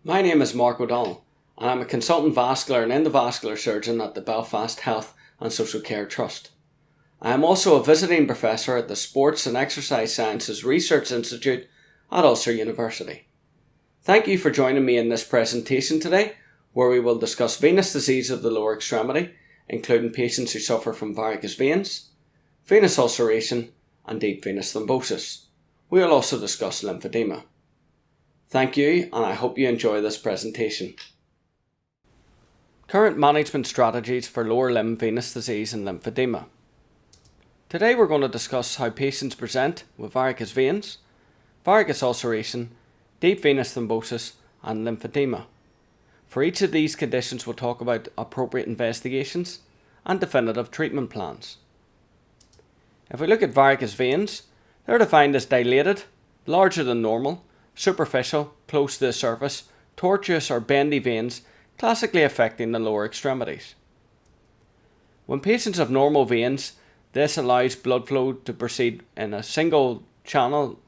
My name is Mark O'Donnell, and I'm a consultant vascular and endovascular surgeon at the Belfast Health and Social Care Trust. I am also a visiting professor at the Sports and Exercise Sciences Research Institute at Ulster University. Thank you for joining me in this presentation today, where we will discuss venous disease of the lower extremity, including patients who suffer from varicose veins, venous ulceration, and deep venous thrombosis. We will also discuss lymphedema. Thank you, and I hope you enjoy this presentation. Current management strategies for lower limb venous disease and lymphedema. Today we're going to discuss how patients present with varicose veins, varicose ulceration, deep venous thrombosis, and lymphedema. For each of these conditions we'll talk about appropriate investigations and definitive treatment plans. If we look at varicose veins, they're defined as dilated, larger than normal, superficial, close to the surface, tortuous or bendy veins, classically affecting the lower extremities. When patients have normal veins, this allows blood flow to proceed in a single channel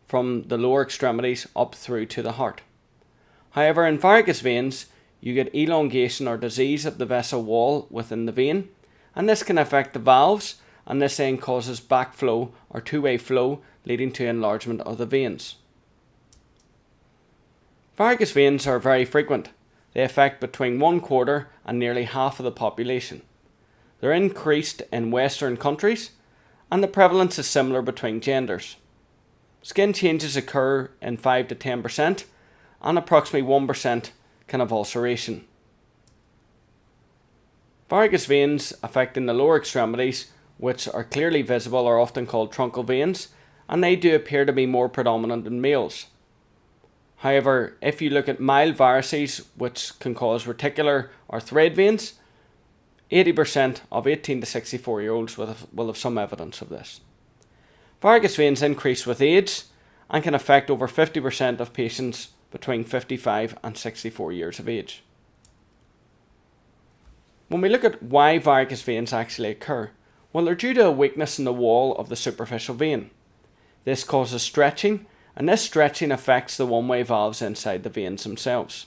from the lower extremities up through to the heart. However, in varicose veins, you get elongation or disease of the vessel wall within the vein, and this can affect the valves, and this then causes backflow or two-way flow, leading to enlargement of the veins. Varicose veins are very frequent. They affect between 1/4 and nearly half of the population. They're increased in Western countries, and the prevalence is similar between genders. Skin changes occur in 5 to 10%, and approximately 1% can have ulceration. Varicose veins affecting the lower extremities, which are clearly visible, are often called truncal veins, and they do appear to be more predominant in males. However, if you look at mild varices, which can cause reticular or thread veins, 80% of 18 to 64-year-olds will have some evidence of this. Varicose veins increase with age and can affect over 50% of patients between 55 and 64 years of age. When we look at why varicose veins actually occur, well, they're due to a weakness in the wall of the superficial vein. This causes stretching, and this stretching affects the one-way valves inside the veins themselves.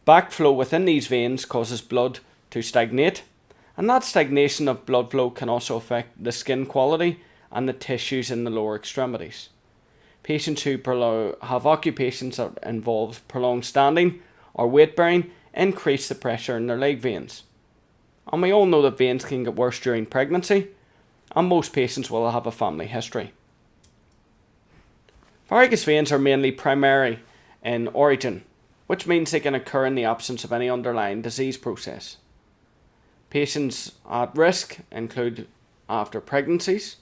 Backflow within these veins causes blood to stagnate, and that stagnation of blood flow can also affect the skin quality and the tissues in the lower extremities. Patients who have occupations that involve prolonged standing or weight bearing increase the pressure in their leg veins. And we all know that veins can get worse during pregnancy, and most patients will have a family history. Varicose veins are mainly primary in origin, which means they can occur in the absence of any underlying disease process. Patients at risk include after pregnancies,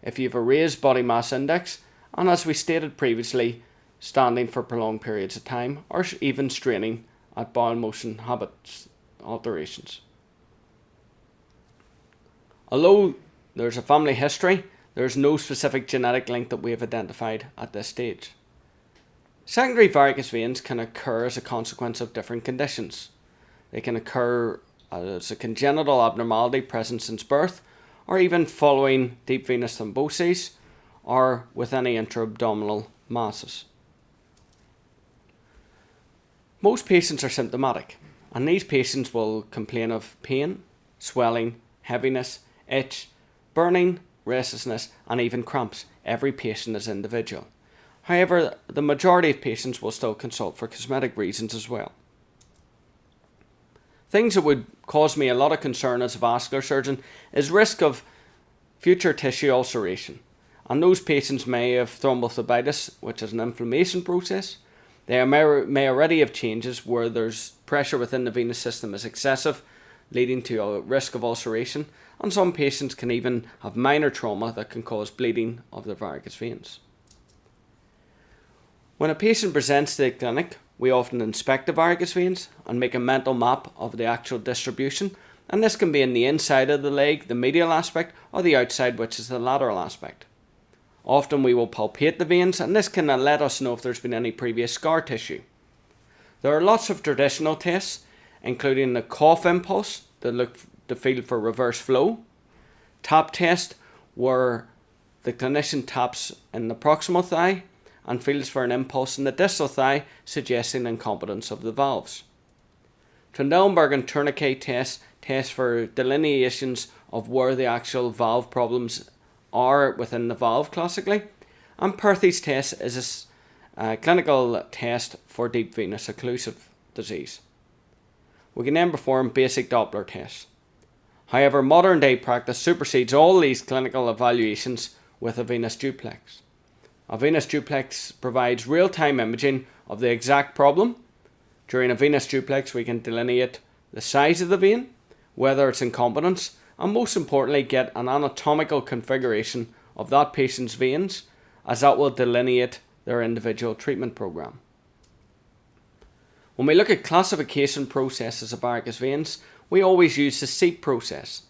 if you have a raised body mass index, and as we stated previously, standing for prolonged periods of time, or even straining at bowel motion habits alterations. Although there's a family history, there is no specific genetic link that we have identified at this stage. Secondary varicose veins can occur as a consequence of different conditions. They can occur as a congenital abnormality present since birth, or even following deep venous thrombosis, or with any intra-abdominal masses. Most patients are symptomatic, and these patients will complain of pain, swelling, heaviness, itch, burning, restlessness, and even cramps. Every patient is individual. However, the majority of patients will still consult for cosmetic reasons as well. Things that would cause me a lot of concern as a vascular surgeon is risk of future tissue ulceration. And those patients may have thrombophlebitis, which is an inflammation process. They may already have changes where there's pressure within the venous system is excessive, leading to a risk of ulceration, and some patients can even have minor trauma that can cause bleeding of the varicose veins. When a patient presents to the clinic, we often inspect the varicose veins and make a mental map of the actual distribution, and this can be in the inside of the leg, the medial aspect, or the outside, which is the lateral aspect. Often we will palpate the veins, and this can let us know if there's been any previous scar tissue. There are lots of traditional tests, including the cough impulse to look to feel for reverse flow, tap test where the clinician taps in the proximal thigh, and feels for an impulse in the distal thigh, suggesting incompetence of the valves. Trendelenburg and tourniquet tests test for delineations of where the actual valve problems are within the valve classically, and Perthes test is a clinical test for deep venous occlusive disease. We can then perform basic Doppler tests. However, modern day practice supersedes all these clinical evaluations with a venous duplex. A venous duplex provides real-time imaging of the exact problem. During a venous duplex, we can delineate the size of the vein, whether it's incompetence, and most importantly, get an anatomical configuration of that patient's veins, as that will delineate their individual treatment program. When we look at classification processes of varicose veins, we always use the SEEP process.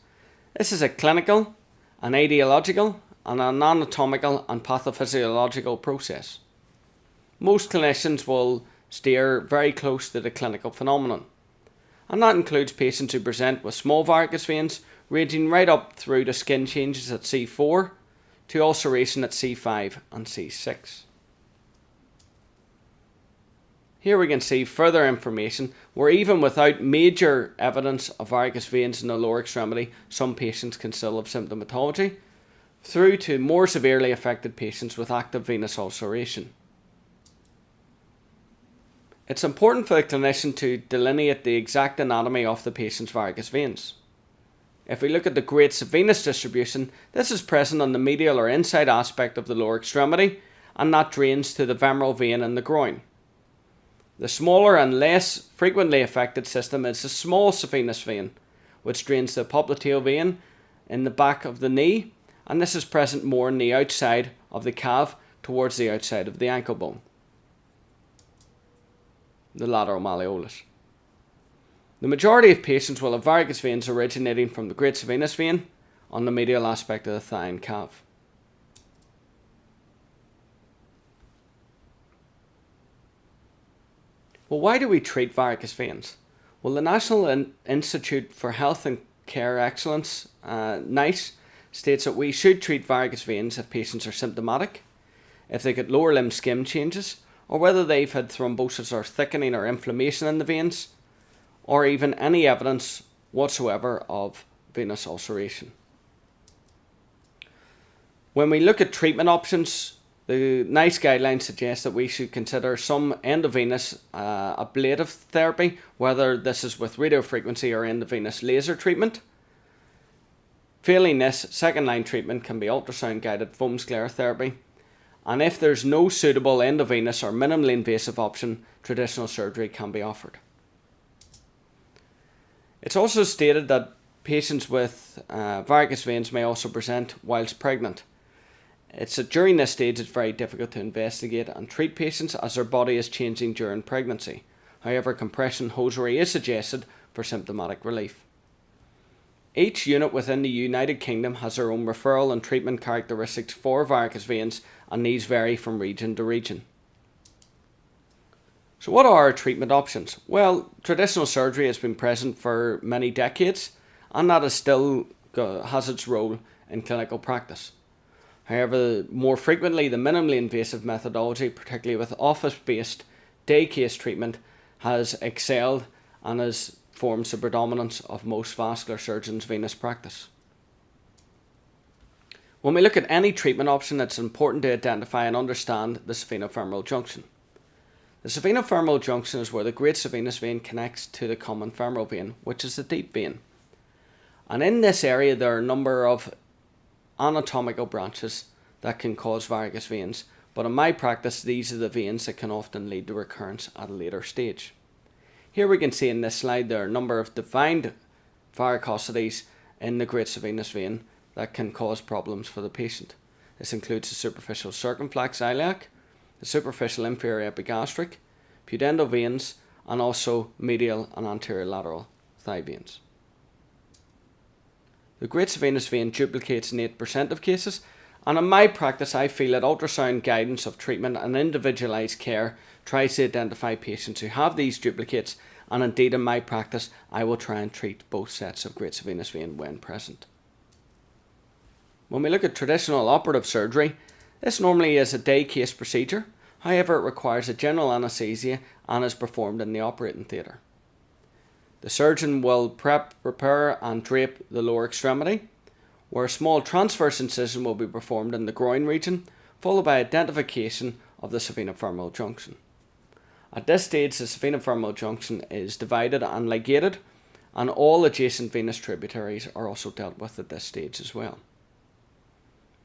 This is a clinical, an etiological, and an anatomical and pathophysiological process. Most clinicians will steer very close to the clinical phenomenon, and that includes patients who present with small varicose veins ranging right up through to skin changes at C4 to ulceration at C5 and C6. Here we can see further information where even without major evidence of varicose veins in the lower extremity, some patients can still have symptomatology, through to more severely affected patients with active venous ulceration. It's important for the clinician to delineate the exact anatomy of the patient's varicose veins. If we look at the greats venous distribution, this is present on the medial or inside aspect of the lower extremity, and that drains to the femoral vein in the groin. The smaller and less frequently affected system is the small saphenous vein, which drains the popliteal vein in the back of the knee, and this is present more on the outside of the calf towards the outside of the ankle bone, the lateral malleolus. The majority of patients will have varicose veins originating from the great saphenous vein on the medial aspect of the thigh and calf. Well, why do we treat varicose veins? Well, the National Institute for Health and Care Excellence, NICE, states that we should treat varicose veins if patients are symptomatic, if they get lower limb skin changes, or whether they've had thrombosis or thickening or inflammation in the veins, or even any evidence whatsoever of venous ulceration. When we look at treatment options, the NICE guidelines suggest that we should consider some endovenous ablative therapy, whether this is with radiofrequency or endovenous laser treatment. Failing this, second line treatment can be ultrasound guided foam sclerotherapy, and if there's no suitable endovenous or minimally invasive option, traditional surgery can be offered. It's also stated that patients with varicose veins may also present whilst pregnant. It's that during this stage it's very difficult to investigate and treat patients as their body is changing during pregnancy. However, compression hosiery is suggested for symptomatic relief. Each unit within the United Kingdom has their own referral and treatment characteristics for varicose veins, and these vary from region to region. So what are our treatment options? Well, traditional surgery has been present for many decades, and that is still has its role in clinical practice. However, more frequently, the minimally invasive methodology, particularly with office-based day case treatment, has excelled and has forms the predominance of most vascular surgeons' venous practice. When we look at any treatment option, it's important to identify and understand the saphenofemoral junction. The saphenofemoral junction is where the great saphenous vein connects to the common femoral vein, which is the deep vein. And in this area, there are a number of anatomical branches that can cause varicose veins, but in my practice these are the veins that can often lead to recurrence at a later stage. Here we can see in this slide there are a number of defined varicosities in the great saphenous vein that can cause problems for the patient. This includes the superficial circumflex iliac, the superficial inferior epigastric, pudendal veins, and also medial and anterior lateral thigh veins. The great saphenous vein duplicates in 8% of cases, and in my practice I feel that ultrasound guidance of treatment and individualised care tries to identify patients who have these duplicates, and indeed in my practice I will try and treat both sets of great saphenous vein when present. When we look at traditional operative surgery, this normally is a day case procedure, However, it requires a general anaesthesia and is performed in the operating theatre. The surgeon will prepare and drape the lower extremity, where a small transverse incision will be performed in the groin region, followed by identification of the saphenofemoral junction. At this stage, the saphenofemoral junction is divided and ligated, and all adjacent venous tributaries are also dealt with at this stage as well.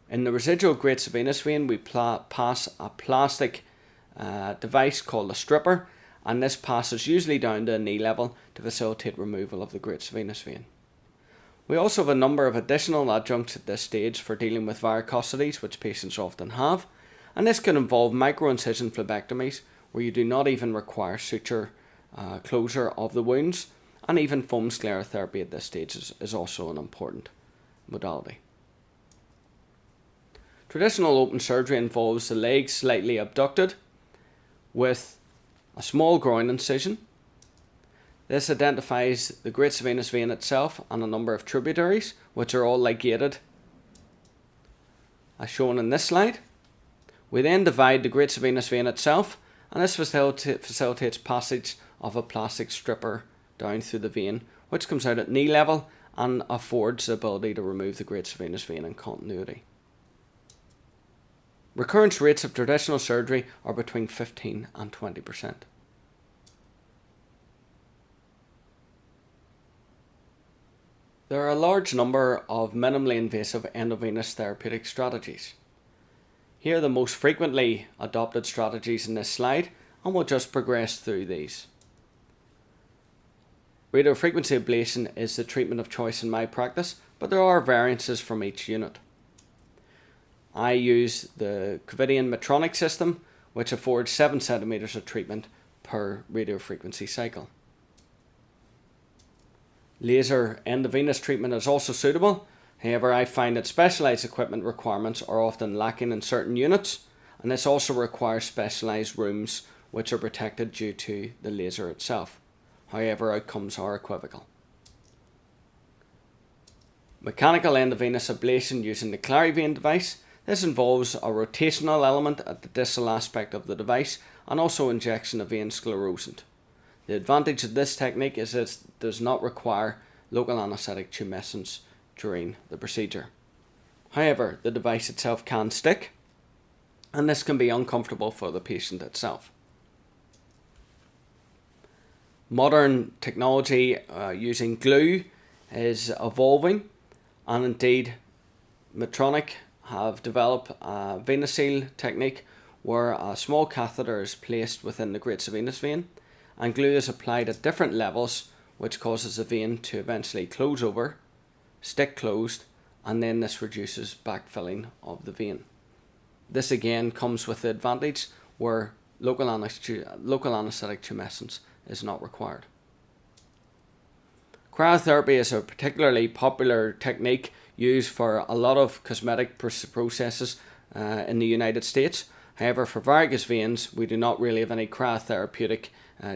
In the residual great venous vein, we pass a plastic device called a stripper, and this passes usually down to a knee level to facilitate removal of the great venous vein. We also have a number of additional adjuncts at this stage for dealing with varicosities, which patients often have, and this can involve microincision phlebectomies, where you do not even require suture closure of the wounds, and even foam sclerotherapy at this stage is also an important modality. Traditional open surgery involves the legs slightly abducted with a small groin incision. This identifies the great venous vein itself and a number of tributaries, which are all ligated, as shown in this slide. We then divide the great venous vein itself, and this facilitates passage of a plastic stripper down through the vein, which comes out at knee level and affords the ability to remove the great venous vein in continuity. Recurrence rates of traditional surgery are between 15 and 20%. There are a large number of minimally invasive endovenous therapeutic strategies. Here are the most frequently adopted strategies in this slide, and we'll just progress through these. Radiofrequency ablation is the treatment of choice in my practice, but there are variances from each unit. I use the Covidian Medtronic system, which affords 7 centimeters of treatment per radiofrequency cycle. Laser endovenous treatment is also suitable. However, I find that specialised equipment requirements are often lacking in certain units, and this also requires specialised rooms which are protected due to the laser itself. However, outcomes are equivocal. Mechanical endovenous ablation using the Clarivane device. This involves a rotational element at the distal aspect of the device and also injection of vein sclerosant. The advantage of this technique is that it does not require local anaesthetic tumescence during the procedure. However, the device itself can stick, and this can be uncomfortable for the patient itself. Modern technology using glue is evolving, and indeed Medtronic have developed a VenaSeal technique where a small catheter is placed within the great venous vein and glue is applied at different levels, which causes the vein to eventually close over, stick closed, and then this reduces backfilling of the vein. This again comes with the advantage where local anaesthetic tumescence is not required. Cryotherapy is a particularly popular technique used for a lot of cosmetic processes in the United States. However, for varicose veins, we do not really have any cryotherapeutic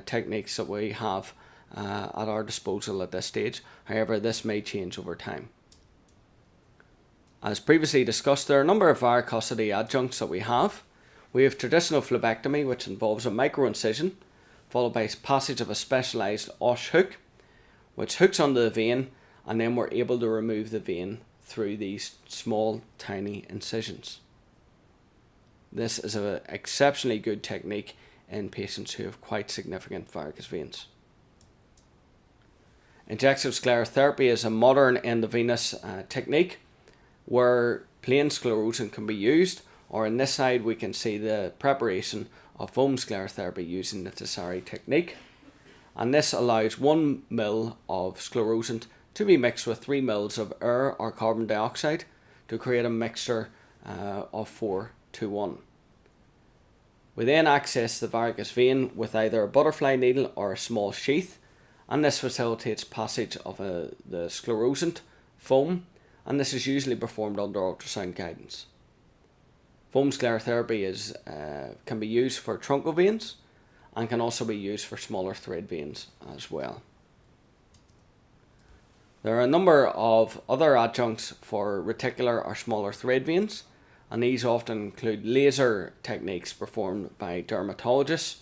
techniques that we have at our disposal at this stage. However, this may change over time. As previously discussed, there are a number of varicosity adjuncts that we have. We have traditional phlebectomy, which involves a microincision, followed by passage of a specialised Osh hook, which hooks onto the vein, and then we're able to remove the vein through these small, tiny incisions. This is an exceptionally good technique in patients who have quite significant varicose veins. Injective sclerotherapy is a modern endovenous technique where plain sclerosant can be used, or in this side we can see the preparation of foam sclerotherapy using the Tessari technique. And this allows 1 ml of sclerosant to be mixed with 3 ml of air or carbon dioxide to create a mixture of 4:1. We then access the varicose vein with either a butterfly needle or a small sheath, and this facilitates passage of the sclerosant foam, and this is usually performed under ultrasound guidance. Foam sclerotherapy can be used for truncal veins and can also be used for smaller thread veins as well. There are a number of other adjuncts for reticular or smaller thread veins, and these often include laser techniques performed by dermatologists,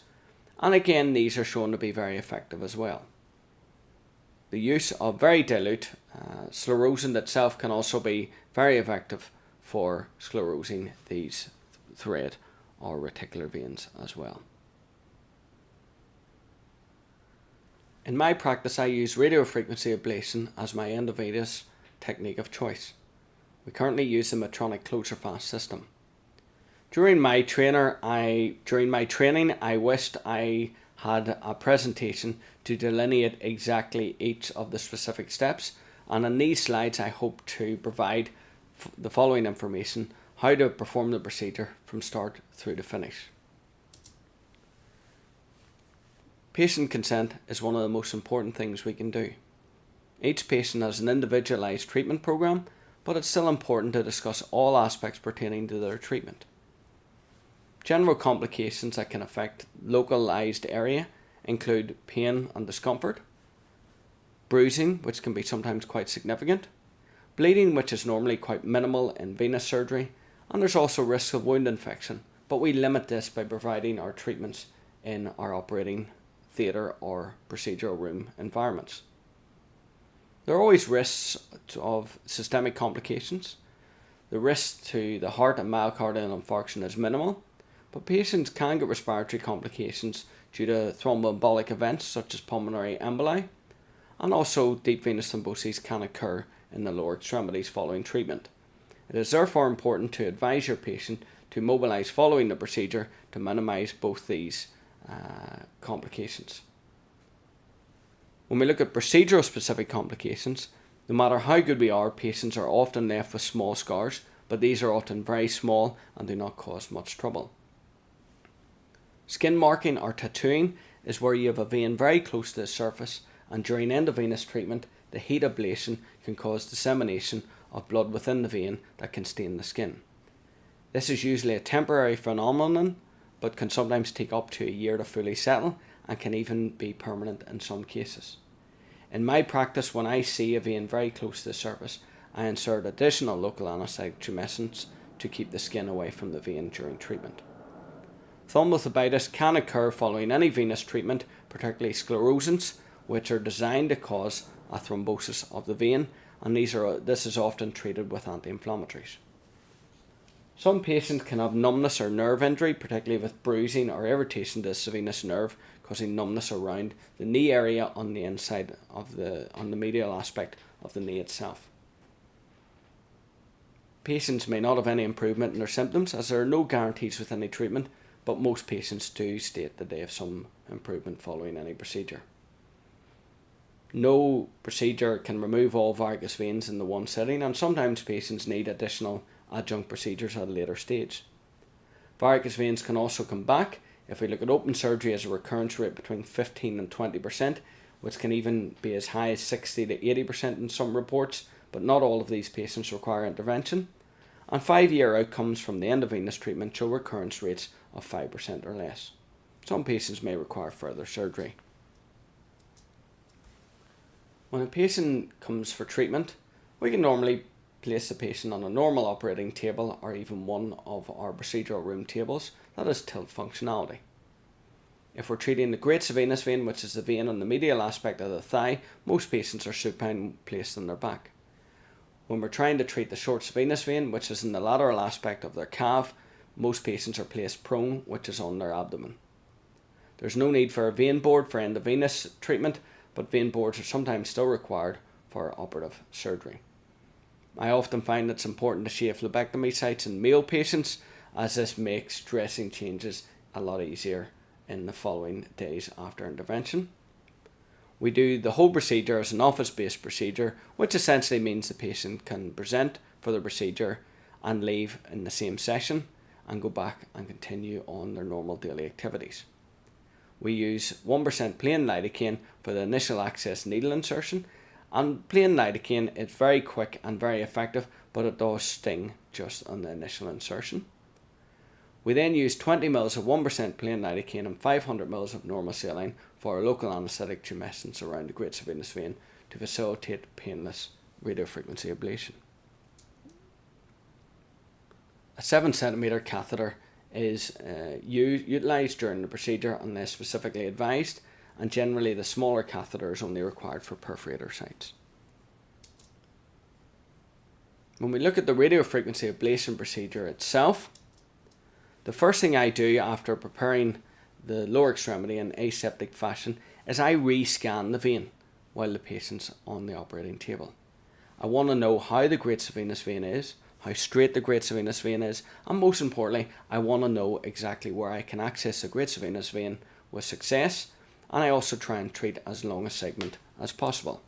and again these are shown to be very effective as well. The use of very dilute sclerosant itself can also be very effective for sclerosing these thread or reticular veins as well. In my practice, I use radiofrequency ablation as my endovenous technique of choice. We currently use the Medtronic closure-fast system. During my training, I wished I had a presentation to delineate exactly each of the specific steps, and in these slides I hope to provide the following information: how to perform the procedure from start through to finish. Patient consent is one of the most important things we can do. Each patient has an individualised treatment programme, but it's still important to discuss all aspects pertaining to their treatment. General complications that can affect localised area include pain and discomfort, bruising, which can be sometimes quite significant, bleeding, which is normally quite minimal in venous surgery, and there's also risks of wound infection, but we limit this by providing our treatments in our operating theatre or procedural room environments. There are always risks of systemic complications. The risk to the heart and myocardial infarction is minimal, but patients can get respiratory complications due to thromboembolic events such as pulmonary emboli, and also deep venous thrombosis can occur in the lower extremities following treatment. It is therefore important to advise your patient to mobilise following the procedure to minimise both these complications. When we look at procedural specific complications, no matter how good we are, patients are often left with small scars, but these are often very small and do not cause much trouble. Skin marking or tattooing is where you have a vein very close to the surface, and during endovenous treatment, the heat ablation can cause dissemination of blood within the vein that can stain the skin. This is usually a temporary phenomenon, but can sometimes take up to a year to fully settle and can even be permanent in some cases. In my practice, when I see a vein very close to the surface, I insert additional local anaesthetic tumescence to keep the skin away from the vein during treatment. Thrombophlebitis can occur following any venous treatment, particularly sclerosants, which are designed to cause a thrombosis of the vein, and this is often treated with anti-inflammatories. Some patients can have numbness or nerve injury, particularly with bruising or irritation to the venous nerve, causing numbness around the knee area on the inside of on the medial aspect of the knee itself. Patients may not have any improvement in their symptoms, as there are no guarantees with any treatment, but most patients do state that they have some improvement following any procedure. No procedure can remove all varicose veins in the one sitting, and sometimes patients need additional adjunct procedures at a later stage. Varicose veins can also come back. If we look at open surgery as a recurrence rate between 15 and 20%, which can even be as high as 60 to 80% in some reports, but not all of these patients require intervention. And 5-year outcomes from the endovenous treatment show recurrence rates of 5% or less. Some patients may require further surgery. When a patient comes for treatment, we can normally place the patient on a normal operating table or even one of our procedural room tables that has tilt functionality. If we're treating the great venous vein, which is the vein on the medial aspect of the thigh, most patients are supine placed on their back. When we're trying to treat the short venous vein, which is in the lateral aspect of their calf, most patients are placed prone, which is on their abdomen. There's no need for a vein board for endovenous treatment, but vein boards are sometimes still required for operative surgery. I often find it's important to shave phlebectomy sites in male patients, as this makes dressing changes a lot easier in the following days after intervention. We do the whole procedure as an office-based procedure, which essentially means the patient can present for the procedure and leave in the same session and go back and continue on their normal daily activities. We use 1% plain lidocaine for the initial access needle insertion, and plain lidocaine is very quick and very effective, but it does sting just on the initial insertion. We then use 20 ml of 1% plain lidocaine and 500 ml of normal saline for a local anaesthetic tumescence around the great venous vein to facilitate painless radiofrequency ablation. A 7 cm catheter is utilised during the procedure unless specifically advised, and generally the smaller catheter is only required for perforator sites. When we look at the radiofrequency ablation procedure itself, the first thing I do after preparing the lower extremity in aseptic fashion is I re-scan the vein while the patient's on the operating table. I want to know how the great venous vein is, how straight the great venous vein is, and most importantly, I want to know exactly where I can access the great venous vein with success, and I also try and treat as long a segment as possible.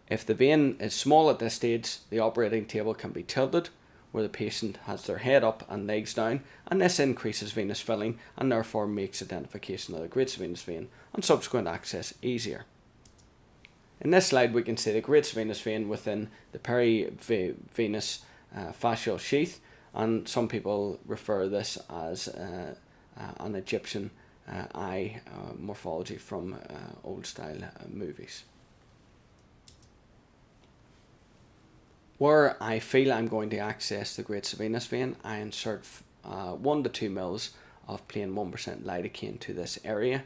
If the vein is small at this stage, the operating table can be tilted where the patient has their head up and legs down, and this increases venous filling and therefore makes identification of the great venous vein and subsequent access easier. In this slide we can see the great venous vein within the perivenous fascial sheath, and some people refer this as an Egyptian eye morphology from old style movies. Where I feel I'm going to access the great venous vein, I insert 1 to 2 mils of plain 1% lidocaine to this area,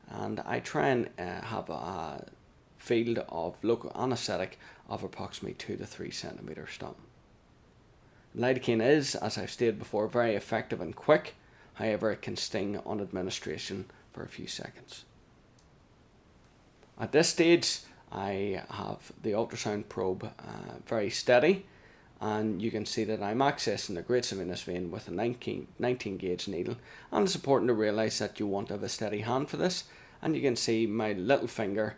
and I try and have a field of local anaesthetic of approximately 2 to 3 centimeter stump. Lidocaine is, as I've stated before, very effective and quick. However, it can sting on administration for a few seconds. At this stage, I have the ultrasound probe very steady, and you can see that I'm accessing the great venous vein with a 19 gauge needle, and it's important to realise that you want to have a steady hand for this, and you can see my little finger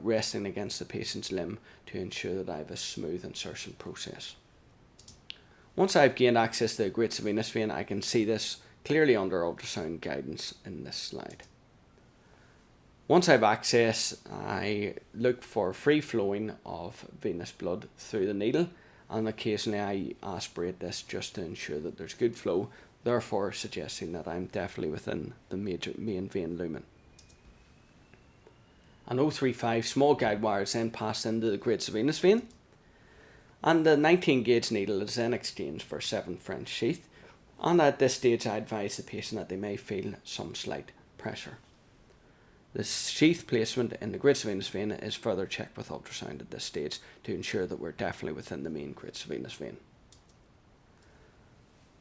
resting against the patient's limb to ensure that I have a smooth insertion process. Once I've gained access to the great venous vein, I can see this clearly under ultrasound guidance in this slide. Once I've access, I look for free flowing of venous blood through the needle, and occasionally I aspirate this just to ensure that there's good flow, therefore suggesting that I'm definitely within the main vein lumen. An 035 small guide wire is then passed into the great venous vein, and the 19 gauge needle is then exchanged for 7 French sheath, and at this stage I advise the patient that they may feel some slight pressure. The sheath placement in the great venous vein is further checked with ultrasound at this stage to ensure that we're definitely within the main great venous vein.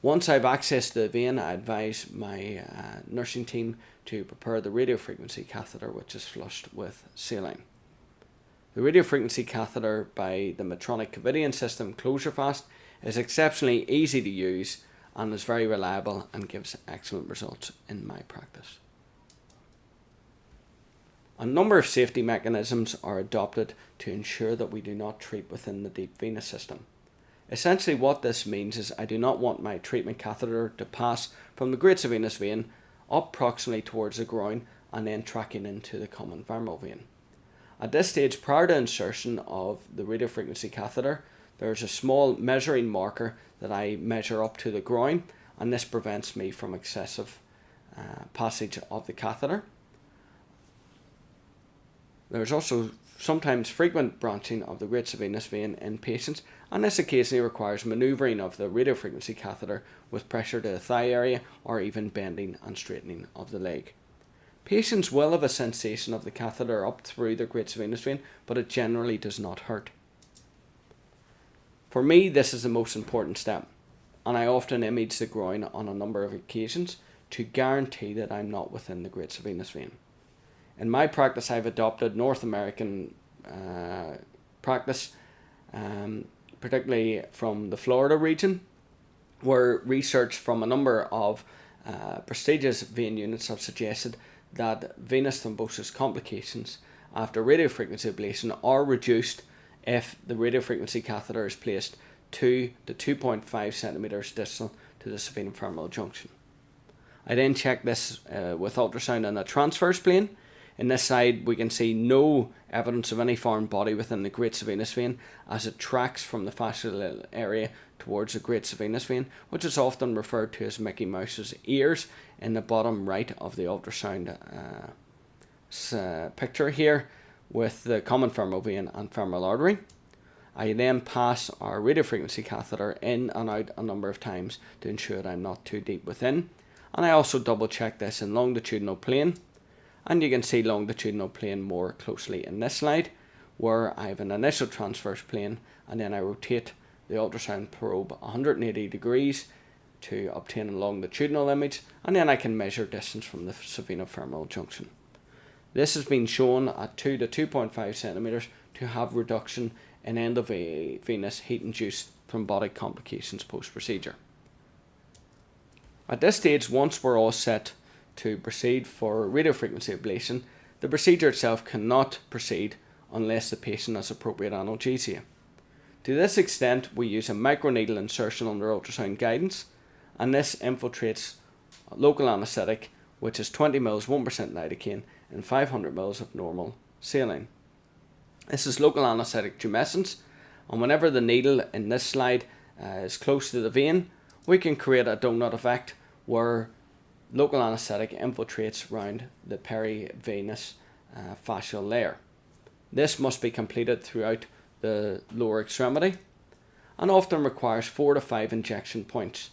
Once I've accessed the vein, I advise my nursing team to prepare the radiofrequency catheter, which is flushed with saline. The radiofrequency catheter by the Medtronic Covidien system ClosureFast is exceptionally easy to use and is very reliable and gives excellent results in my practice. A number of safety mechanisms are adopted to ensure that we do not treat within the deep venous system. Essentially what this means is I do not want my treatment catheter to pass from the great venous vein up proximally towards the groin and then tracking into the common femoral vein. At this stage, prior to insertion of the radiofrequency catheter, there is a small measuring marker that I measure up to the groin, and this prevents me from excessive passage of the catheter. There is also sometimes frequent branching of the great venous vein in patients, and this occasionally requires manoeuvring of the radiofrequency catheter with pressure to the thigh area or even bending and straightening of the leg. Patients will have a sensation of the catheter up through their great venous vein, but it generally does not hurt. For me, this is the most important step, and I often image the groin on a number of occasions to guarantee that I'm not within the great venous vein. In my practice, I've adopted North American practice, particularly from the Florida region, where research from a number of prestigious vein units have suggested that venous thrombosis complications after radiofrequency ablation are reduced if the radiofrequency catheter is placed 2 to 2.5 centimeters distal to the saphenofemoral junction. I then check this with ultrasound in a transverse plane. In this side, we can see no evidence of any foreign body within the great venous vein as it tracks from the fascial area towards the great venous vein, which is often referred to as Mickey Mouse's ears in the bottom right of the ultrasound picture here, with the common femoral vein and femoral artery. I then pass our radiofrequency catheter in and out a number of times to ensure that I'm not too deep within. And I also double check this in longitudinal plane. And you can see longitudinal plane more closely in this slide, where I have an initial transverse plane and then I rotate the ultrasound probe 180 degrees to obtain a longitudinal image, and then I can measure distance from the saphenofemoral junction. This has been shown at 2 to 2.5 centimeters to have reduction in endovenous heat-induced thrombotic complications post-procedure. At this stage, once we're all set to proceed for radiofrequency ablation, the procedure itself cannot proceed unless the patient has appropriate analgesia. To this extent, we use a microneedle insertion under ultrasound guidance, and this infiltrates local anaesthetic, which is 20 ml 1% lidocaine and 500 ml of normal saline. This is local anaesthetic tumescence, and whenever the needle in this slide is close to the vein, we can create a donut effect where local anaesthetic infiltrates around the perivenous fascial layer. This must be completed throughout the lower extremity and often requires 4 to 5 injection points.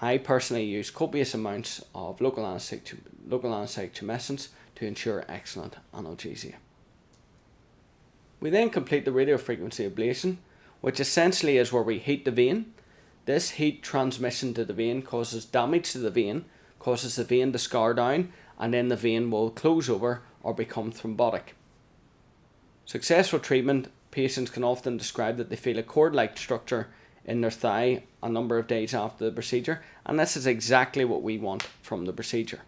I personally use copious amounts of local anaesthetic tumescence to ensure excellent analgesia. We then complete the radiofrequency ablation, which essentially is where we heat the vein. This heat transmission to the vein causes damage to the vein, causes the vein to scar down, and then the vein will close over or become thrombotic. Successful treatment, patients can often describe that they feel a cord-like structure in their thigh a number of days after the procedure, and this is exactly what we want from the procedure.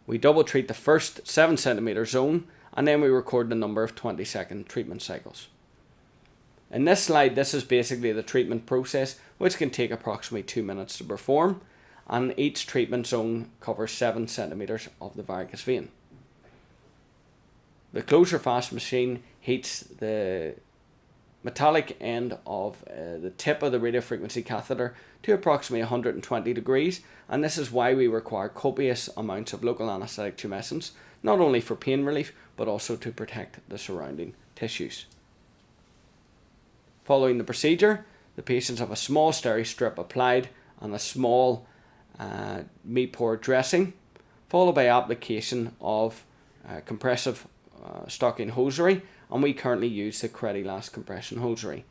We double treat the first 7 centimeter zone, and then we record the number of 20-second treatment cycles. In this slide, this is basically the treatment process, which can take approximately 2 minutes to perform, and each treatment zone covers 7 centimeters of the varicose vein. The closure fast machine heats the metallic end of the tip of the radiofrequency catheter to approximately 120 degrees, and this is why we require copious amounts of local anaesthetic tumescence, not only for pain relief but also to protect the surrounding tissues. Following the procedure, the patients have a small steri strip applied and a small meat pore dressing, followed by application of compressive stocking hosiery, and we currently use the Credilast compression hosiery.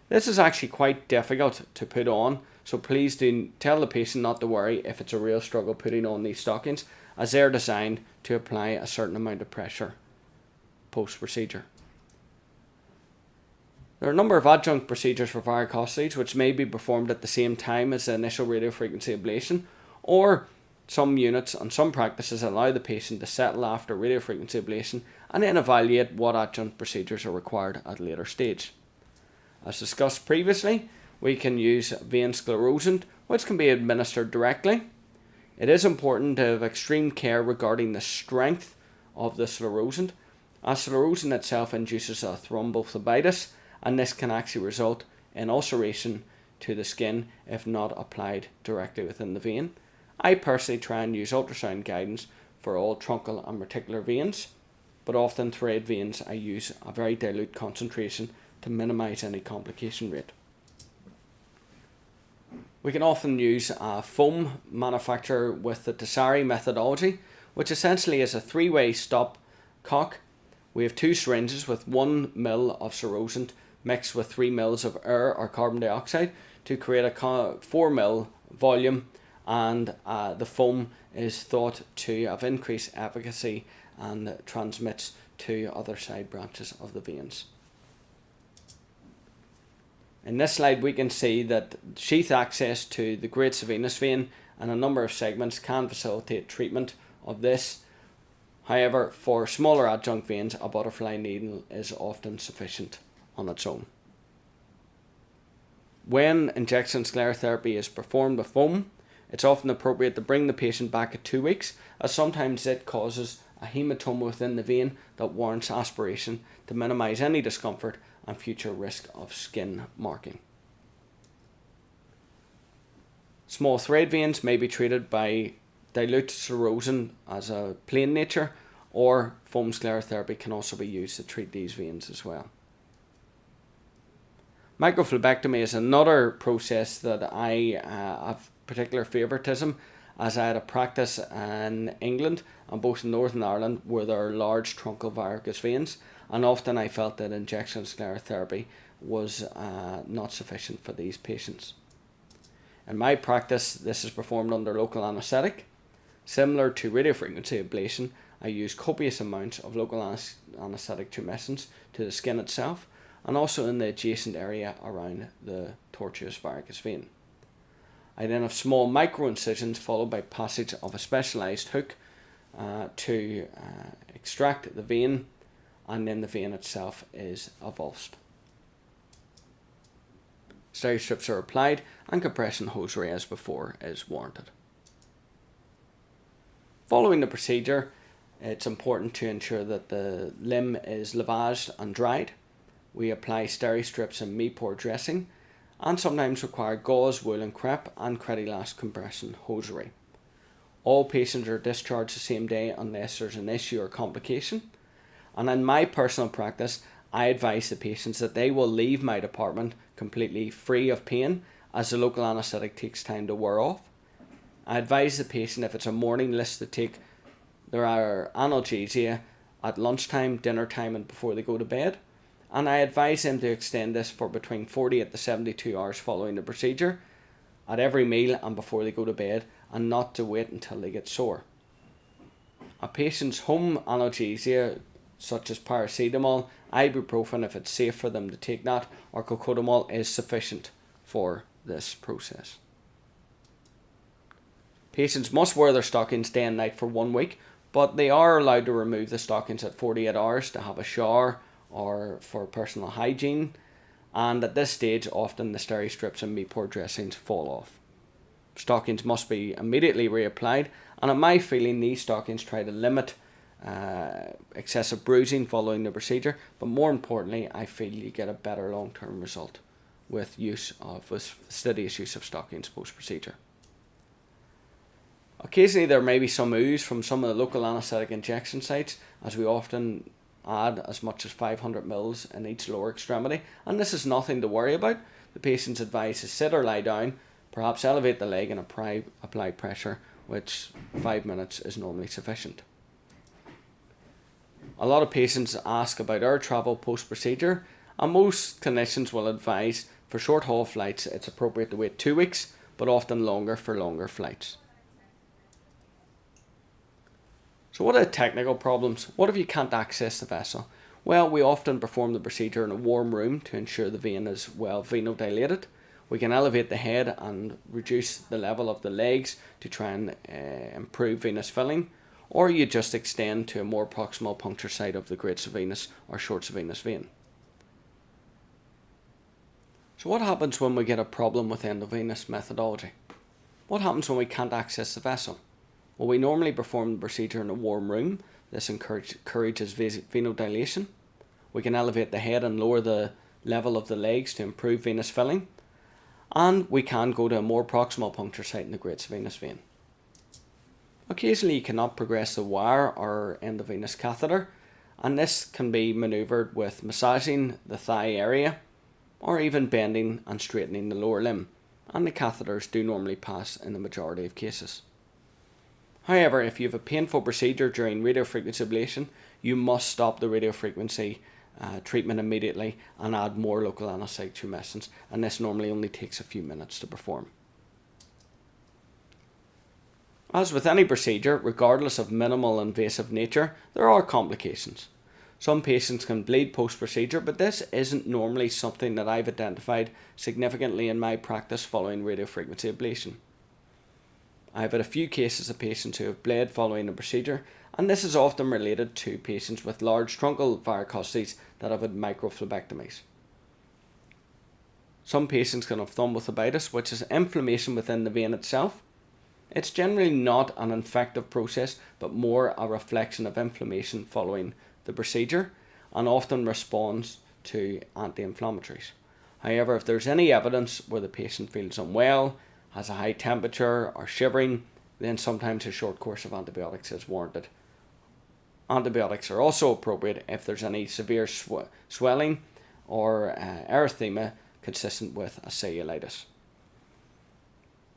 This is actually quite difficult to put on, so please do tell the patient not to worry if it's a real struggle putting on these stockings, as they're designed to apply a certain amount of pressure post-procedure. There are a number of adjunct procedures for varicosities which may be performed at the same time as the initial radiofrequency ablation, or some units and some practices allow the patient to settle after radiofrequency ablation and then evaluate what adjunct procedures are required at a later stage. As discussed previously, we can use vein sclerosant, which can be administered directly. It is important to have extreme care regarding the strength of the sclerosant, as sclerosant itself induces a thrombophlebitis, and this can actually result in ulceration to the skin if not applied directly within the vein. I personally try and use ultrasound guidance for all truncal and reticular veins, but often thread veins I use a very dilute concentration to minimise any complication rate. We can often use a foam manufacturer with the Tessari methodology, which essentially is a 3-way stop cock. We have 2 syringes with 1 ml of sclerosant mixed with 3 ml of air or carbon dioxide to create a 4 ml volume, and the foam is thought to have increased efficacy and transmits to other side branches of the veins. In this slide we can see that sheath access to the great venous vein and a number of segments can facilitate treatment of this. However, for smaller adjunct veins, a butterfly needle is often sufficient on its own. When injection sclerotherapy is performed with foam, it's often appropriate to bring the patient back at 2 weeks, as sometimes it causes a hematoma within the vein that warrants aspiration to minimise any discomfort and future risk of skin marking. Small thread veins may be treated by dilute sclerosant as a plain nature, or foam sclerotherapy can also be used to treat these veins as well. Microphlebectomy is another process that I have particular favouritism, as I had a practice in England and both in Northern Ireland where there are large truncal varicose veins, and often I felt that injection sclerotherapy was not sufficient for these patients. In my practice, this is performed under local anaesthetic. Similar to radiofrequency ablation, I use copious amounts of local anaesthetic tumescence to the skin itself and also in the adjacent area around the tortuous varicose vein. I then have small micro incisions followed by passage of a specialised hook to extract the vein, and then the vein itself is avulsed. Steri strips are applied and compression hosiery as before is warranted. Following the procedure, it's important to ensure that the limb is lavaged and dried. We apply steri strips and me-pour dressing and sometimes require gauze, wool and crepe and Credilast compression hosiery. All patients are discharged the same day unless there's an issue or complication. And in my personal practice, I advise the patients that they will leave my department completely free of pain as the local anaesthetic takes time to wear off. I advise the patient, if it's a morning list, to take their analgesia at lunchtime, dinner time and before they go to bed. And I advise them to extend this for between 48 to 72 hours following the procedure at every meal and before they go to bed, and not to wait until they get sore. A patient's home analgesia such as paracetamol, ibuprofen if it's safe for them to take that, or cocodamol is sufficient for this process. Patients must wear their stockings day and night for 1 week, but they are allowed to remove the stockings at 48 hours to have a shower or for personal hygiene, and at this stage often the steri strips and me-pour dressings fall off. Stockings must be immediately reapplied, and in my feeling these stockings try to limit excessive bruising following the procedure, but more importantly I feel you get a better long-term result with fastidious use of stockings post-procedure. Occasionally there may be some ooze from some of the local anaesthetic injection sites, as we often add as much as 500 mils in each lower extremity, and this is nothing to worry about. The patient's advised to sit or lie down, perhaps elevate the leg and apply pressure, which 5 minutes is normally sufficient. A lot of patients ask about air travel post-procedure, and most clinicians will advise for short haul flights it's appropriate to wait 2 weeks, but often longer for longer flights. So what are the technical problems? What if you can't access the vessel? Well, we often perform the procedure in a warm room to ensure the vein is well venodilated. We can elevate the head and reduce the level of the legs to try and improve venous filling, or you just extend to a more proximal puncture site of the great venous or short venous vein. So what happens when we get a problem with endovenous methodology? What happens when we can't access the vessel? Well, we normally perform the procedure in a warm room. This encourages venodilation. We can elevate the head and lower the level of the legs to improve venous filling. And we can go to a more proximal puncture site in the great venous vein. Occasionally you cannot progress the wire or endovenous catheter, and this can be manoeuvred with massaging the thigh area or even bending and straightening the lower limb, and the catheters do normally pass in the majority of cases. However, if you have a painful procedure during radiofrequency ablation, you must stop the radiofrequency treatment immediately and add more local anaesthetic tumescence, and this normally only takes a few minutes to perform. As with any procedure, regardless of minimal invasive nature, there are complications. Some patients can bleed post-procedure, but this isn't normally something that I've identified significantly in my practice following radiofrequency ablation. I've had a few cases of patients who have bled following the procedure, and this is often related to patients with large truncal varicosities that have had microphlebectomies. Some patients can have thrombophlebitis, which is inflammation within the vein itself. It's generally not an infective process, but more a reflection of inflammation following the procedure, and often responds to anti-inflammatories. However, if there's any evidence where the patient feels unwell, has a high temperature or shivering, then sometimes a short course of antibiotics is warranted. Antibiotics are also appropriate if there's any severe swelling or erythema consistent with a cellulitis.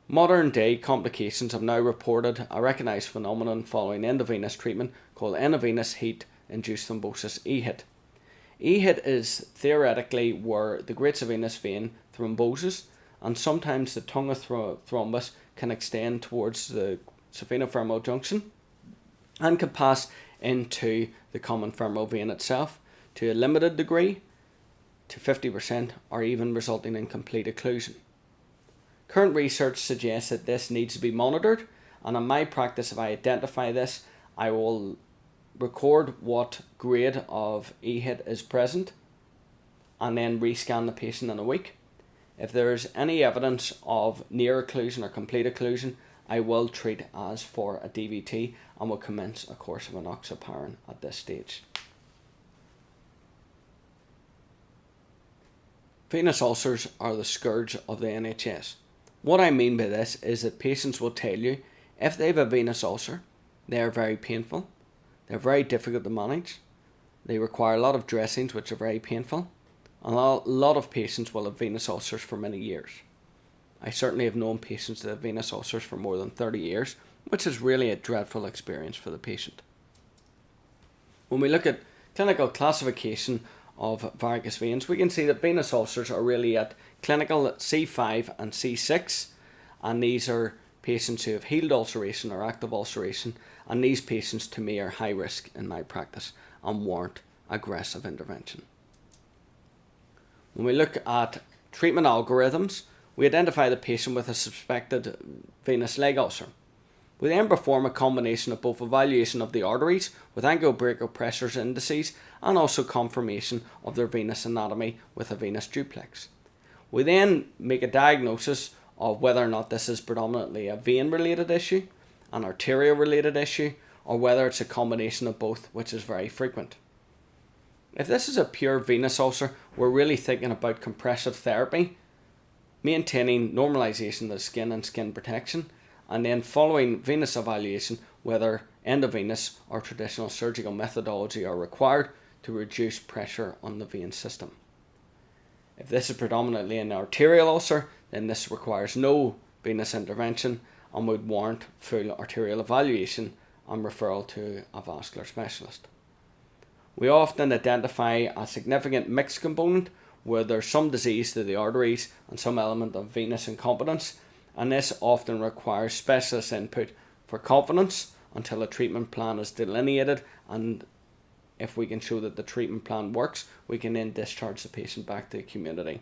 Modern day complications have now reported a recognised phenomenon following endovenous treatment called endovenous heat-induced thrombosis (EHIT). EHIT is theoretically where the great venous vein thromboses, and sometimes the tongue of thrombus can extend towards the saphenofemoral junction and can pass into the common femoral vein itself to a limited degree, to 50%, or even resulting in complete occlusion. Current research suggests that this needs to be monitored, and in my practice, if I identify this, I will record what grade of EHIT is present and then rescan the patient in a week. If there is any evidence of near occlusion or complete occlusion, I will treat as for a DVT and will commence a course of enoxaparin at this stage. Venous ulcers are the scourge of the NHS. What I mean by this is that patients will tell you if they have a venous ulcer, they are very painful, they're very difficult to manage, they require a lot of dressings which are very painful, and a lot of patients will have venous ulcers for many years. I certainly have known patients that have venous ulcers for more than 30 years, which is really a dreadful experience for the patient. When we look at clinical classification of varicose veins, we can see that venous ulcers are really at clinical C5 and C6, and these are patients who have healed ulceration or active ulceration, and these patients to me are high risk in my practice and warrant aggressive intervention. When we look at treatment algorithms, we identify the patient with a suspected venous leg ulcer. We then perform a combination of both evaluation of the arteries with angiobreaker pressures indices and also confirmation of their venous anatomy with a venous duplex. We then make a diagnosis of whether or not this is predominantly a vein-related issue, an arterial-related issue, or whether it's a combination of both, which is very frequent. If this is a pure venous ulcer, we're really thinking about compressive therapy, maintaining normalization of the skin and skin protection, and then following venous evaluation whether endovenous or traditional surgical methodology are required to reduce pressure on the vein system. If this is predominantly an arterial ulcer, then this requires no venous intervention and would warrant full arterial evaluation and referral to a vascular specialist. We often identify a significant mixed component where there's some disease to the arteries and some element of venous incompetence, and this often requires specialist input for confidence until a treatment plan is delineated, and if we can show that the treatment plan works, we can then discharge the patient back to the community.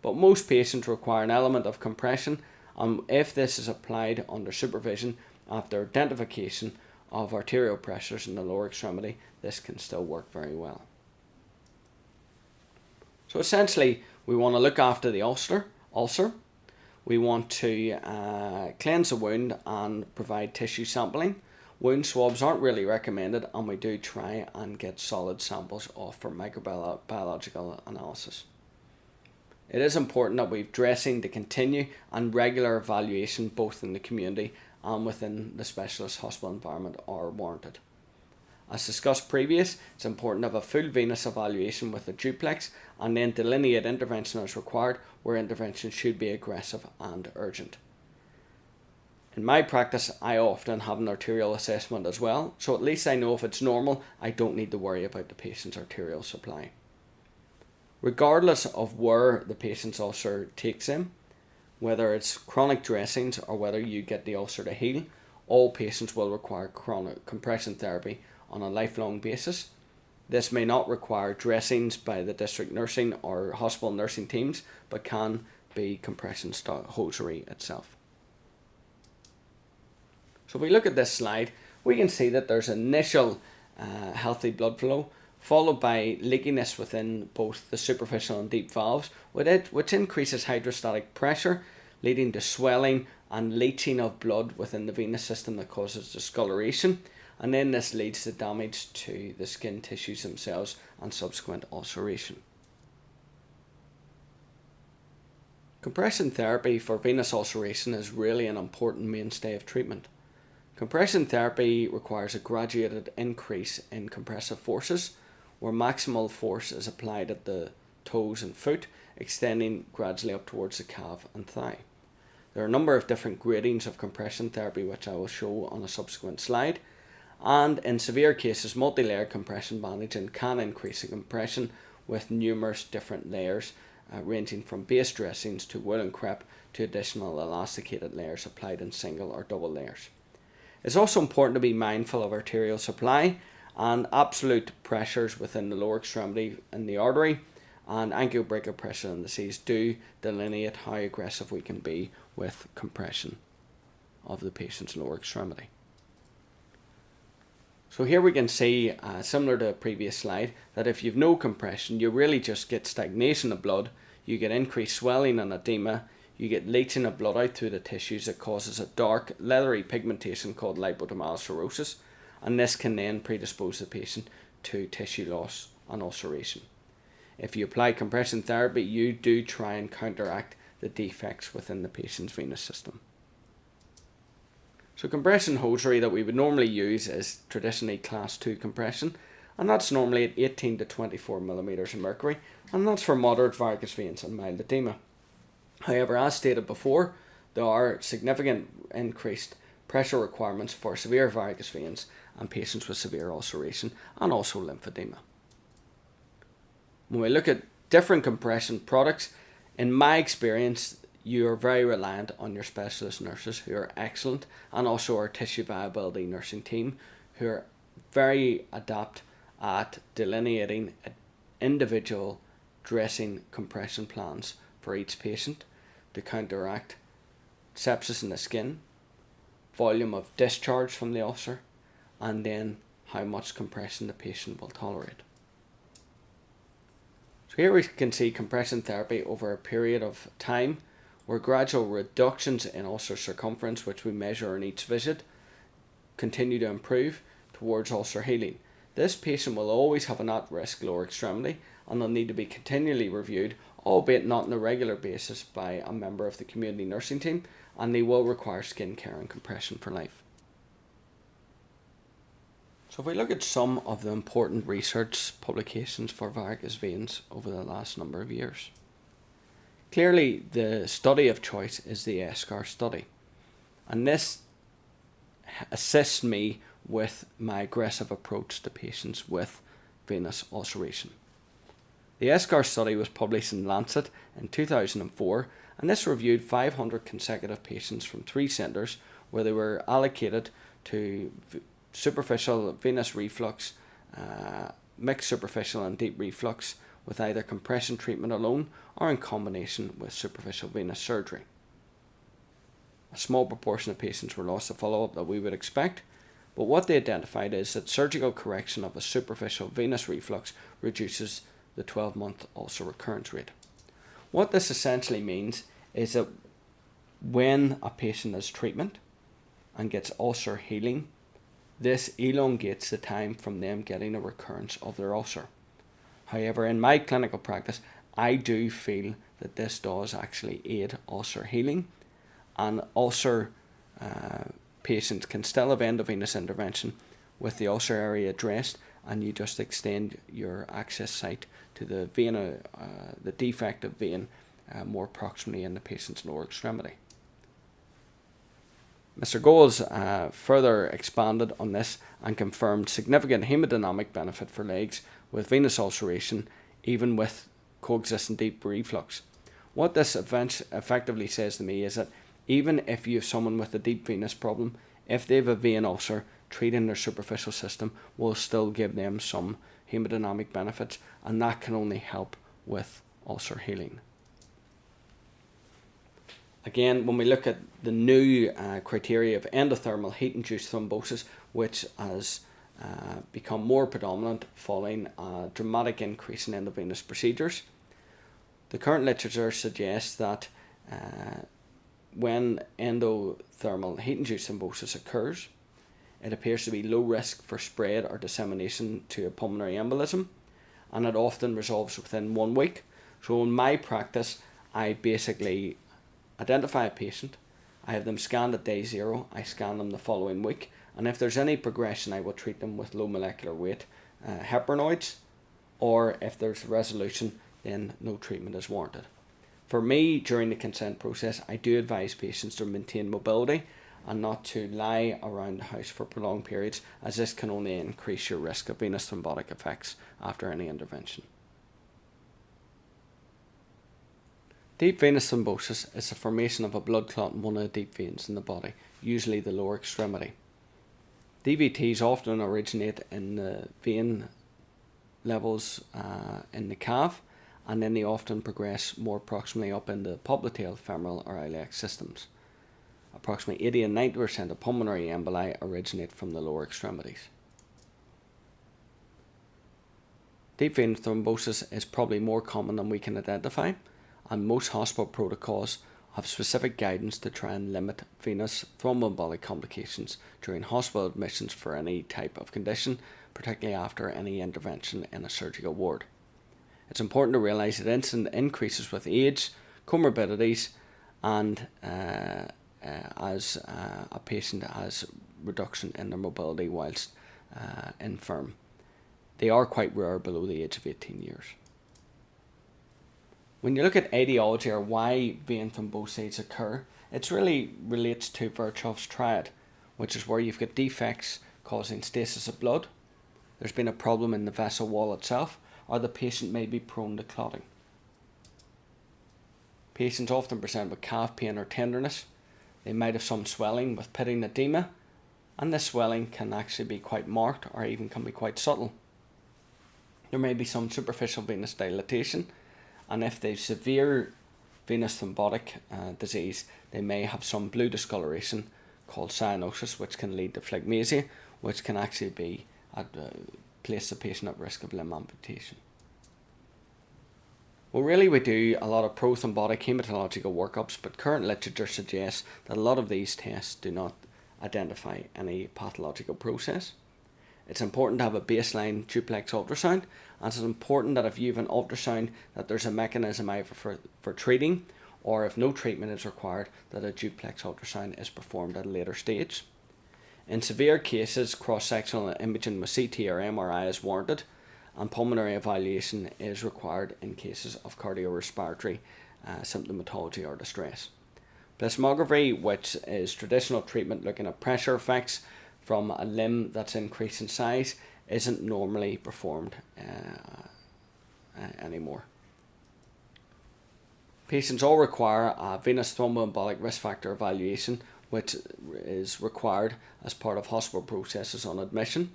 But most patients require an element of compression, and if this is applied under supervision after identification of arterial pressures in the lower extremity, this can still work very well. So essentially, we want to look after the ulcer. We want to cleanse the wound and provide tissue sampling. Wound swabs aren't really recommended, and we do try and get solid samples off for microbiological analysis. It is important that we've dressing to continue and regular evaluation both in the community and within the specialist hospital environment are warranted. As discussed previous, it's important to have a full venous evaluation with a duplex and then delineate intervention as required, where intervention should be aggressive and urgent. In my practice, I often have an arterial assessment as well, so at least I know if it's normal, I don't need to worry about the patient's arterial supply. Regardless of where the patient's ulcer takes him, whether it's chronic dressings or whether you get the ulcer to heal, all patients will require chronic compression therapy on a lifelong basis. This may not require dressings by the district nursing or hospital nursing teams, but can be compression hosiery itself. So if we look at this slide, we can see that there's initial healthy blood flow, followed by leakiness within both the superficial and deep valves, which increases hydrostatic pressure, leading to swelling and leaching of blood within the venous system that causes discoloration, and then this leads to damage to the skin tissues themselves and subsequent ulceration. Compression therapy for venous ulceration is really an important mainstay of treatment. Compression therapy requires a graduated increase in compressive forces, where maximal force is applied at the toes and foot extending gradually up towards the calf and thigh. There are a number of different gradings of compression therapy which I will show on a subsequent slide, and in severe cases multi-layer compression bandaging can increase the compression with numerous different layers ranging from base dressings to wool and crepe to additional elasticated layers applied in single or double layers. It's also important to be mindful of arterial supply and absolute pressures within the lower extremity in the artery, and anchobrachial pressure indices do delineate how aggressive we can be with compression of the patient's lower extremity. So here we can see, similar to the previous slide, that if you've no compression, you really just get stagnation of blood, you get increased swelling and edema, you get leaching of blood out through the tissues that causes a dark, leathery pigmentation called lipodermalsclerosis, and this can then predispose the patient to tissue loss and ulceration. If you apply compression therapy, you do try and counteract the defects within the patient's venous system. So compression hosiery that we would normally use is traditionally class 2 compression, and that's normally at 18 to 24 millimeters of mercury, and that's for moderate varicose veins and mild edema. However, as stated before, there are significant increased pressure requirements for severe varicose veins and patients with severe ulceration and also lymphedema. When we look at different compression products, in my experience, you are very reliant on your specialist nurses who are excellent, and also our tissue viability nursing team who are very adept at delineating individual dressing compression plans for each patient to counteract sepsis in the skin, volume of discharge from the ulcer, and then how much compression the patient will tolerate. So here we can see compression therapy over a period of time where gradual reductions in ulcer circumference, which we measure in each visit, continue to improve towards ulcer healing. This patient will always have an at-risk lower extremity and they'll need to be continually reviewed, albeit not on a regular basis, by a member of the community nursing team, and they will require skin care and compression for life. So if we look at some of the important research publications for varicose veins over the last number of years, clearly the study of choice is the ESCAR study, and this assists me with my aggressive approach to patients with venous ulceration. The ESCAR study was published in Lancet in 2004, and this reviewed 500 consecutive patients from 3 centres where they were allocated to superficial venous reflux, mixed superficial and deep reflux with either compression treatment alone or in combination with superficial venous surgery. A small proportion of patients were lost to follow-up that we would expect, but what they identified is that surgical correction of a superficial venous reflux reduces the 12-month ulcer recurrence rate. What this essentially means is that when a patient has treatment and gets ulcer healing, this elongates the time from them getting a recurrence of their ulcer. However, in my clinical practice, I do feel that this does actually aid ulcer healing, and ulcer patients can still have endovenous intervention with the ulcer area addressed, and you just extend your access site to the vein, the defective vein, more proximally in the patient's lower extremity. Mr. Goals further expanded on this and confirmed significant hemodynamic benefit for legs with venous ulceration, even with coexisting deep reflux. What this effectively says to me is that even if you have someone with a deep venous problem, if they have a vein ulcer, treating their superficial system will still give them some hemodynamic benefits, and that can only help with ulcer healing. Again, when we look at the new criteria of endothermal heat-induced thrombosis, which has become more predominant following a dramatic increase in endovenous procedures, the current literature suggests that when endothermal heat-induced thrombosis occurs, it appears to be low risk for spread or dissemination to a pulmonary embolism, and it often resolves within 1 week. So in my practice, I basically identify a patient, I have them scanned at day 0, I scan them the following week, and if there's any progression, I will treat them with low molecular weight heparinoids, or if there's resolution, then no treatment is warranted. For me, during the consent process, I do advise patients to maintain mobility and not to lie around the house for prolonged periods, as this can only increase your risk of venous thrombotic effects after any intervention. Deep venous thrombosis is the formation of a blood clot in one of the deep veins in the body, usually the lower extremity. DVTs often originate in the vein levels in the calf, and then they often progress more proximally up in the popliteal, femoral or iliac systems. Approximately 80 and 90% of pulmonary emboli originate from the lower extremities. Deep vein thrombosis is probably more common than we can identify, and most hospital protocols have specific guidance to try and limit venous thromboembolic complications during hospital admissions for any type of condition, particularly after any intervention in a surgical ward. It's important to realise that incidence increases with age, comorbidities, and as a patient has reduction in their mobility whilst infirm. They are quite rare below the age of 18 years. When you look at etiology or why vein thrombosis occur, it really relates to Virchow's triad, which is where you've got defects causing stasis of blood, there's been a problem in the vessel wall itself, or the patient may be prone to clotting. Patients often present with calf pain or tenderness. They might have some swelling with pitting edema, and this swelling can actually be quite marked or even can be quite subtle. There may be some superficial venous dilatation, and if they have severe venous thrombotic disease, they may have some blue discoloration called cyanosis, which can lead to phlegmasia, which can actually be place the patient at risk of limb amputation. Well, really we do a lot of prothrombotic hematological workups, but current literature suggests that a lot of these tests do not identify any pathological process. It's important to have a baseline duplex ultrasound, and it's important that if you have an ultrasound that there's a mechanism either for treating, or if no treatment is required, that a duplex ultrasound is performed at a later stage. In severe cases, cross-sectional imaging with CT or MRI is warranted, and pulmonary evaluation is required in cases of cardiorespiratory symptomatology or distress. Plethysmography, which is traditional treatment looking at pressure effects from a limb that's increased in size, isn't normally performed anymore. Patients all require a venous thromboembolic risk factor evaluation, which is required as part of hospital processes on admission.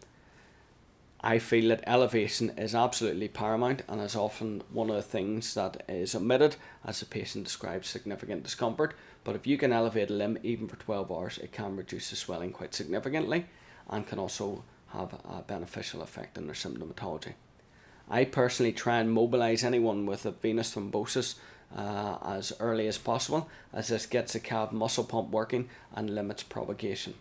I feel that elevation is absolutely paramount and is often one of the things that is omitted as the patient describes significant discomfort, but if you can elevate a limb even for 12 hours, it can reduce the swelling quite significantly and can also have a beneficial effect on their symptomatology. I personally try and mobilise anyone with a venous thrombosis as early as possible, as this gets the calf muscle pump working and limits propagation.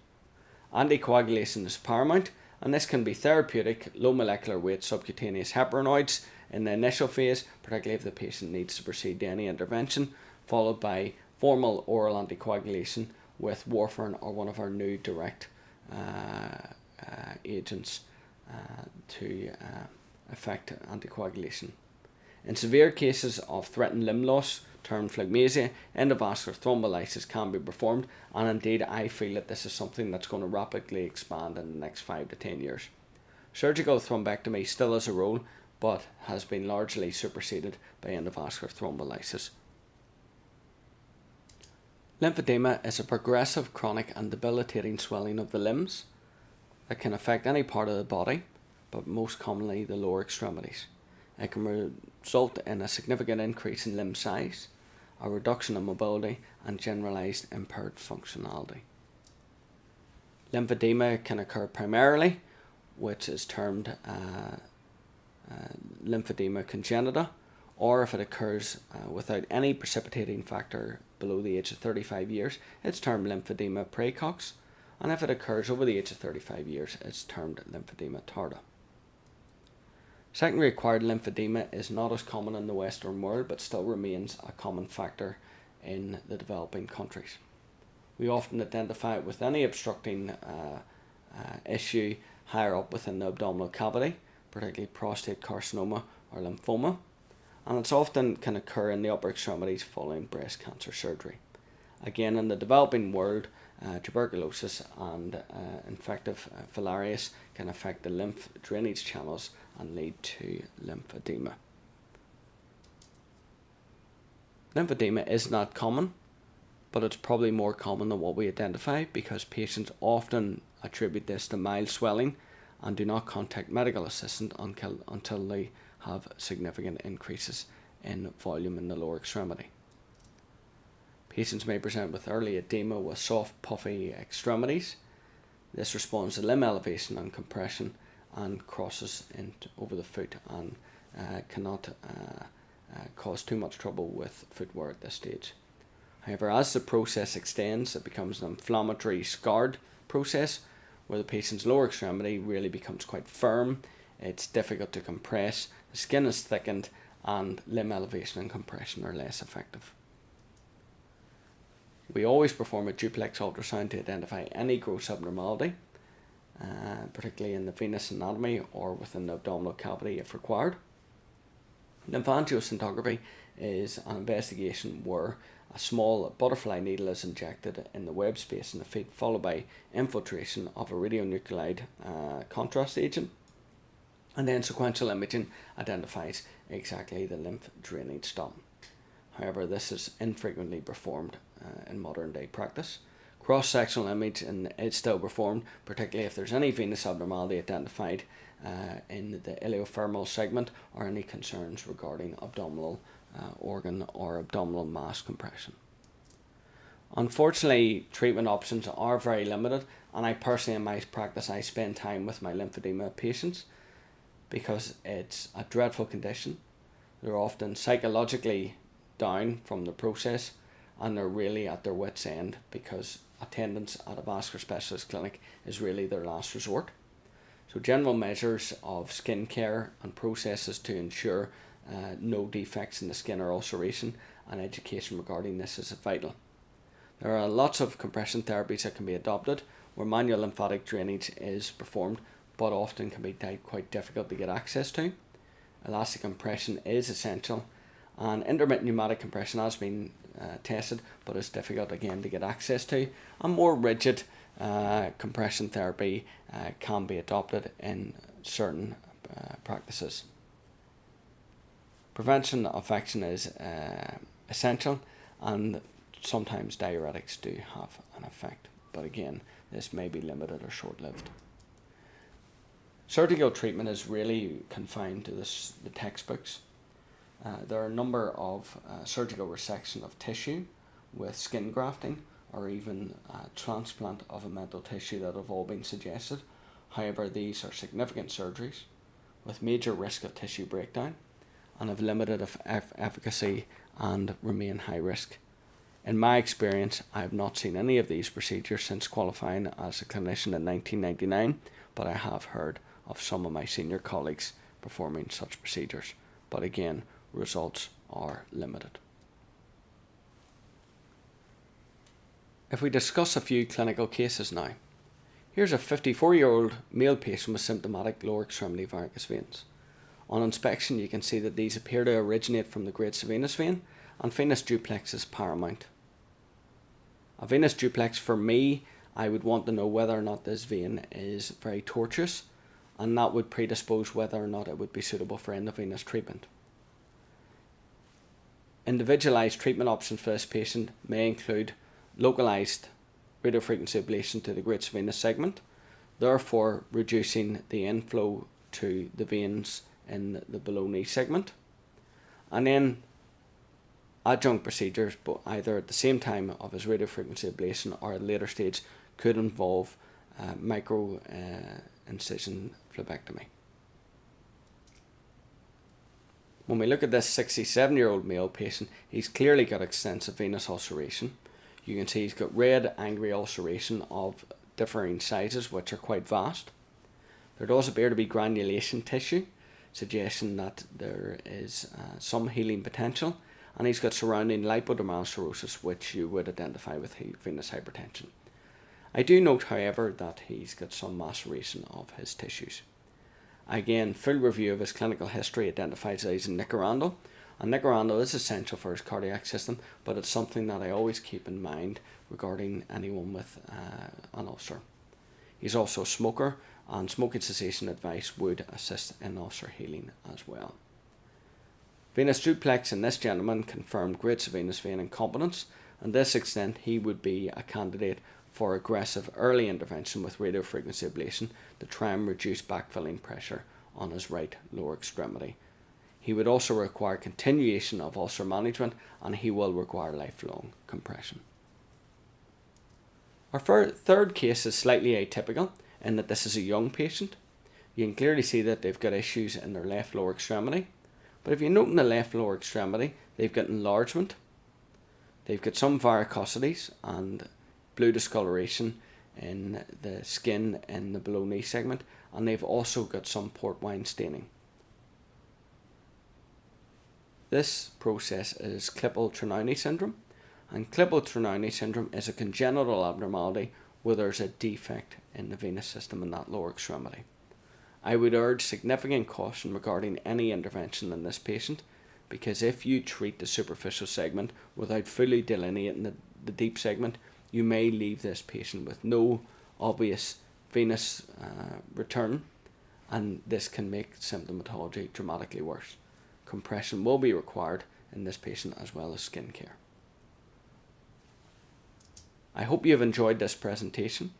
Anticoagulation is paramount, and this can be therapeutic, low molecular weight subcutaneous heparinoids in the initial phase, particularly if the patient needs to proceed to any intervention, followed by formal oral anticoagulation with warfarin or one of our new direct agents to affect anticoagulation. In severe cases of threatened limb loss, termed phlegmasia, endovascular thrombolysis can be performed, and indeed I feel that this is something that's going to rapidly expand in the next 5 to 10 years. Surgical thrombectomy still has a role, but has been largely superseded by endovascular thrombolysis. Lymphoedema is a progressive, chronic and debilitating swelling of the limbs that can affect any part of the body, but most commonly the lower extremities. It can result in a significant increase in limb size, a reduction in mobility, and generalized impaired functionality. Lymphoedema can occur primarily, which is termed lymphedema congenita, or if it occurs without any precipitating factor below the age of 35 years, it's termed lymphedema praecox, and if it occurs over the age of 35 years, it's termed lymphedema tarda. Secondary acquired lymphedema is not as common in the Western world, but still remains a common factor in the developing countries. We often identify it with any obstructing issue higher up within the abdominal cavity, particularly prostate carcinoma or lymphoma, and it often can occur in the upper extremities following breast cancer surgery. Again, in the developing world, tuberculosis and infective filariasis can affect the lymph drainage channels and lead to lymphedema. Lymphedema is not common, but it's probably more common than what we identify because patients often attribute this to mild swelling and do not contact medical assistance until they have significant increases in volume in the lower extremity. Patients may present with early edema with soft, puffy extremities. This responds to limb elevation and compression and crosses over the foot and cannot cause too much trouble with footwear at this stage. However, as the process extends, it becomes an inflammatory scarred process where the patient's lower extremity really becomes quite firm. It's difficult to compress, the skin is thickened, and limb elevation and compression are less effective. We always perform a duplex ultrasound to identify any gross abnormality, particularly in the venous anatomy or within the abdominal cavity if required. Lymphangioscintigraphy is an investigation where a small butterfly needle is injected in the web space in the feet, followed by infiltration of a radionuclide contrast agent, and then sequential imaging identifies exactly the lymph drainage stop. However, this is infrequently performed in modern day practice. Cross-sectional imaging is still performed, particularly if there's any venous abnormality identified in the iliophemoral segment or any concerns regarding abdominal organ or abdominal mass compression. Unfortunately, treatment options are very limited, and I personally in my practice I spend time with my lymphedema patients because it's a dreadful condition. They're often psychologically down from the process and they're really at their wits' end because attendance at a vascular specialist clinic is really their last resort. So general measures of skin care and processes to ensure no defects in the skin or ulceration and education regarding this is vital. There are lots of compression therapies that can be adopted where manual lymphatic drainage is performed, but often can be quite difficult to get access to. Elastic compression is essential, and intermittent pneumatic compression has been tested, but it's difficult again to get access to. And more rigid compression therapy can be adopted in certain practices. Prevention of infection is essential, and sometimes diuretics do have an effect, but again, this may be limited or short-lived. Surgical treatment is really confined to the textbooks. There are a number of surgical resection of tissue with skin grafting or even transplant of a mental tissue that have all been suggested. However, these are significant surgeries with major risk of tissue breakdown and have limited efficacy and remain high risk. In my experience, I have not seen any of these procedures since qualifying as a clinician in 1999, but I have heard of some of my senior colleagues performing such procedures. But again, results are limited. If we discuss a few clinical cases now, here's a 54-year-old male patient with symptomatic lower extremity varicose veins. On inspection, you can see that these appear to originate from the great venous vein, and venous duplex is paramount. A venous duplex, for me, I would want to know whether or not this vein is very tortuous, and that would predispose whether or not it would be suitable for intravenous treatment. Individualized treatment options for this patient may include localized radiofrequency ablation to the great venous segment, therefore reducing the inflow to the veins in the below knee segment, and then adjunct procedures, but either at the same time of his radiofrequency ablation or at a later stage, could involve micro incision phlebectomy. When we look at this 67-year-old male patient, he's clearly got extensive venous ulceration. You can see he's got red angry ulceration of differing sizes, which are quite vast. There does appear to be granulation tissue, suggesting that there is some healing potential, and he's got surrounding lipodermal cirrhosis, which you would identify with venous hypertension. I do note, however, that he's got some maceration of his tissues. Again, full review of his clinical history identifies that he's in Nicarandal, And Nicorando is essential for his cardiac system, but it's something that I always keep in mind regarding anyone with an ulcer. He's also a smoker, and smoking cessation advice would assist in ulcer healing as well. Venous duplex in this gentleman confirmed great venous vein incompetence, and to this extent he would be a candidate for aggressive early intervention with radiofrequency ablation to try and reduce backfilling pressure on his right lower extremity. He would also require continuation of ulcer management, and he will require lifelong compression. Our third case is slightly atypical in that this is a young patient. You can clearly see that they've got issues in their left lower extremity. But if you note in the left lower extremity, they've got enlargement, they've got some varicosities and blue discoloration in the skin in the below knee segment, and they've also got some port wine staining. This process is Klippel-Trenaunay syndrome, and Klippel-Trenaunay syndrome is a congenital abnormality where there's a defect in the venous system in that lower extremity. I would urge significant caution regarding any intervention in this patient, because if you treat the superficial segment without fully delineating the deep segment, you may leave this patient with no obvious venous return, and this can make symptomatology dramatically worse. Compression will be required in this patient as well as skin care. I hope you have enjoyed this presentation.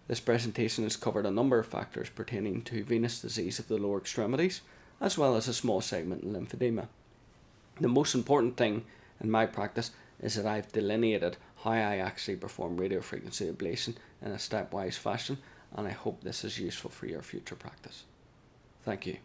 This presentation has covered a number of factors pertaining to venous disease of the lower extremities, as well as a small segment in lymphedema. The most important thing in my practice is that I've delineated how I actually perform radiofrequency ablation in a stepwise fashion, and I hope this is useful for your future practice. Thank you.